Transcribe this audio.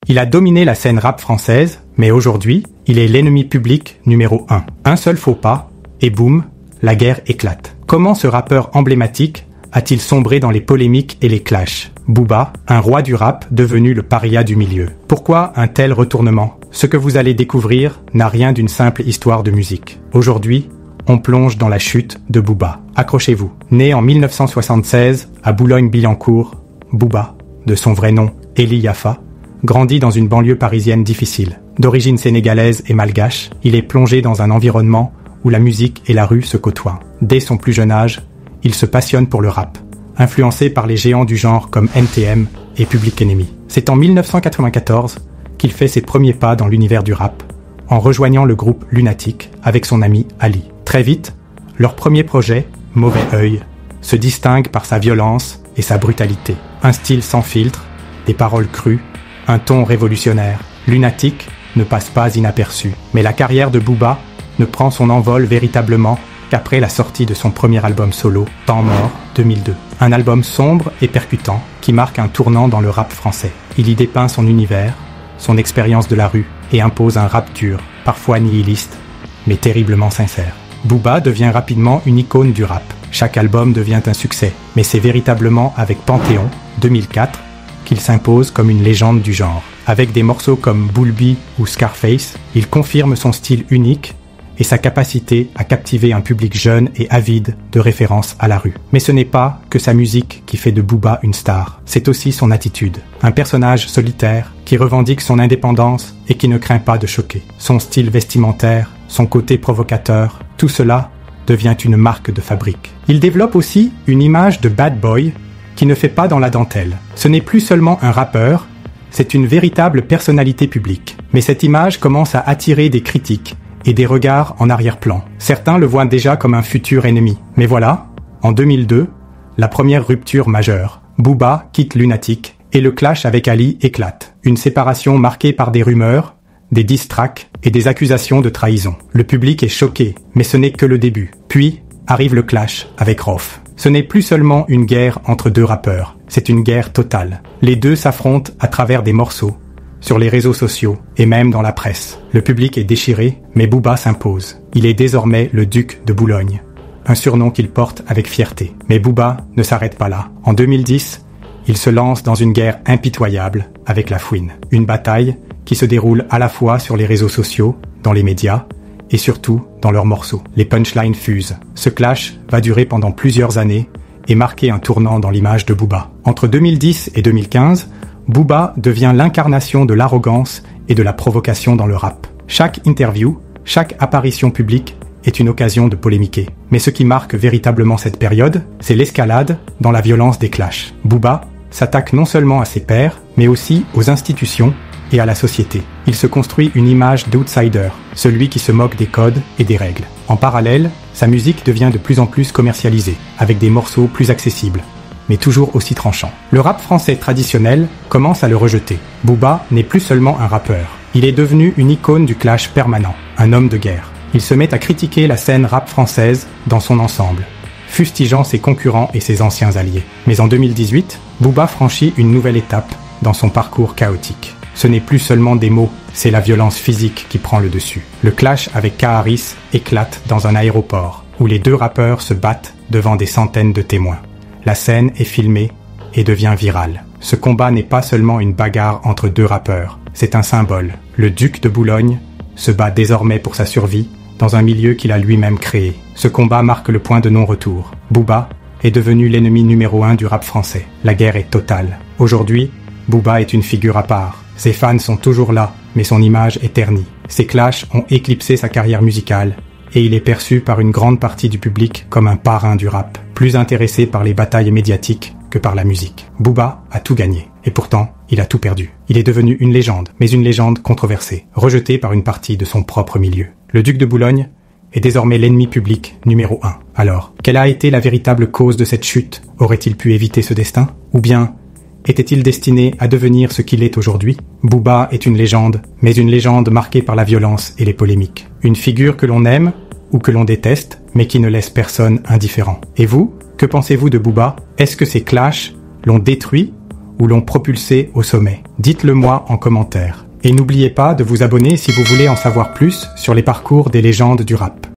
Il a dominé la scène rap française, mais aujourd'hui, il est l'ennemi public numéro 1. Un seul faux pas, et boum, la guerre éclate. Comment ce rappeur emblématique a-t-il sombré dans les polémiques et les clashs? Booba, un roi du rap devenu le paria du milieu. Pourquoi un tel retournement? Ce que vous allez découvrir n'a rien d'une simple histoire de musique. Aujourd'hui, on plonge dans la chute de Booba. Accrochez-vous. Né en 1976 à Boulogne-Billancourt, Booba, de son vrai nom Eli Yafa, grandit dans une banlieue parisienne difficile. D'origine sénégalaise et malgache, il est plongé dans un environnement où la musique et la rue se côtoient. Dès son plus jeune âge, il se passionne pour le rap, influencé par les géants du genre comme NTM et Public Enemy. C'est en 1994 qu'il fait ses premiers pas dans l'univers du rap, en rejoignant le groupe Lunatic avec son ami Ali. Très vite, leur premier projet, Mauvais Oeil, se distingue par sa violence et sa brutalité. Un style sans filtre, des paroles crues, un ton révolutionnaire. Lunatic ne passe pas inaperçu, mais la carrière de Booba ne prend son envol véritablement qu'après la sortie de son premier album solo, Temps Mort, 2002. Un album sombre et percutant qui marque un tournant dans le rap français. Il y dépeint son univers, son expérience de la rue et impose un rap dur, parfois nihiliste, mais terriblement sincère. Booba devient rapidement une icône du rap. Chaque album devient un succès, mais c'est véritablement avec Panthéon, 2004, qu'il s'impose comme une légende du genre. Avec des morceaux comme Bulbi ou Scarface, il confirme son style unique et sa capacité à captiver un public jeune et avide de références à la rue. Mais ce n'est pas que sa musique qui fait de Booba une star, c'est aussi son attitude. Un personnage solitaire qui revendique son indépendance et qui ne craint pas de choquer. Son style vestimentaire, son côté provocateur, tout cela devient une marque de fabrique. Il développe aussi une image de bad boy qui ne fait pas dans la dentelle. Ce n'est plus seulement un rappeur, c'est une véritable personnalité publique. Mais cette image commence à attirer des critiques et des regards en arrière-plan. Certains le voient déjà comme un futur ennemi. Mais voilà, en 2002, la première rupture majeure. Booba quitte Lunatic et le clash avec Ali éclate. Une séparation marquée par des rumeurs, des diss tracks et des accusations de trahison. Le public est choqué, mais ce n'est que le début. Puis arrive le clash avec Rof. Ce n'est plus seulement une guerre entre deux rappeurs, c'est une guerre totale. Les deux s'affrontent à travers des morceaux, sur les réseaux sociaux et même dans la presse. Le public est déchiré, mais Booba s'impose. Il est désormais le duc de Boulogne, un surnom qu'il porte avec fierté. Mais Booba ne s'arrête pas là. En 2010, il se lance dans une guerre impitoyable avec La Fouine. Une bataille qui se déroule à la fois sur les réseaux sociaux, dans les médias, et surtout dans leurs morceaux. Les punchlines fusent. Ce clash va durer pendant plusieurs années et marquer un tournant dans l'image de Booba. Entre 2010 et 2015, Booba devient l'incarnation de l'arrogance et de la provocation dans le rap. Chaque interview, chaque apparition publique est une occasion de polémiquer. Mais ce qui marque véritablement cette période, c'est l'escalade dans la violence des clashs. Booba s'attaque non seulement à ses pairs, mais aussi aux institutions et à la société. Il se construit une image d'outsider, celui qui se moque des codes et des règles. En parallèle, sa musique devient de plus en plus commercialisée, avec des morceaux plus accessibles, mais toujours aussi tranchants. Le rap français traditionnel commence à le rejeter. Booba n'est plus seulement un rappeur. Il est devenu une icône du clash permanent, un homme de guerre. Il se met à critiquer la scène rap française dans son ensemble, fustigeant ses concurrents et ses anciens alliés. Mais en 2018, Booba franchit une nouvelle étape dans son parcours chaotique. Ce n'est plus seulement des mots, c'est la violence physique qui prend le dessus. Le clash avec K-Harris éclate dans un aéroport, où les deux rappeurs se battent devant des centaines de témoins. La scène est filmée et devient virale. Ce combat n'est pas seulement une bagarre entre deux rappeurs, c'est un symbole. Le duc de Boulogne se bat désormais pour sa survie dans un milieu qu'il a lui-même créé. Ce combat marque le point de non-retour. Booba est devenu l'ennemi numéro 1 du rap français. La guerre est totale. Aujourd'hui, Booba est une figure à part. Ses fans sont toujours là, mais son image est ternie. Ses clashs ont éclipsé sa carrière musicale, et il est perçu par une grande partie du public comme un parrain du rap, plus intéressé par les batailles médiatiques que par la musique. Booba a tout gagné, et pourtant, il a tout perdu. Il est devenu une légende, mais une légende controversée, rejetée par une partie de son propre milieu. Le duc de Boulogne est désormais l'ennemi public numéro 1. Alors, quelle a été la véritable cause de cette chute? Aurait-il pu éviter ce destin? Ou bien était-il destiné à devenir ce qu'il est aujourd'hui? Booba est une légende, mais une légende marquée par la violence et les polémiques. Une figure que l'on aime ou que l'on déteste, mais qui ne laisse personne indifférent. Et vous, que pensez-vous de Booba? Est-ce que ces clashs l'ont détruit ou l'ont propulsé au sommet? Dites-le moi en commentaire. Et n'oubliez pas de vous abonner si vous voulez en savoir plus sur les parcours des légendes du rap.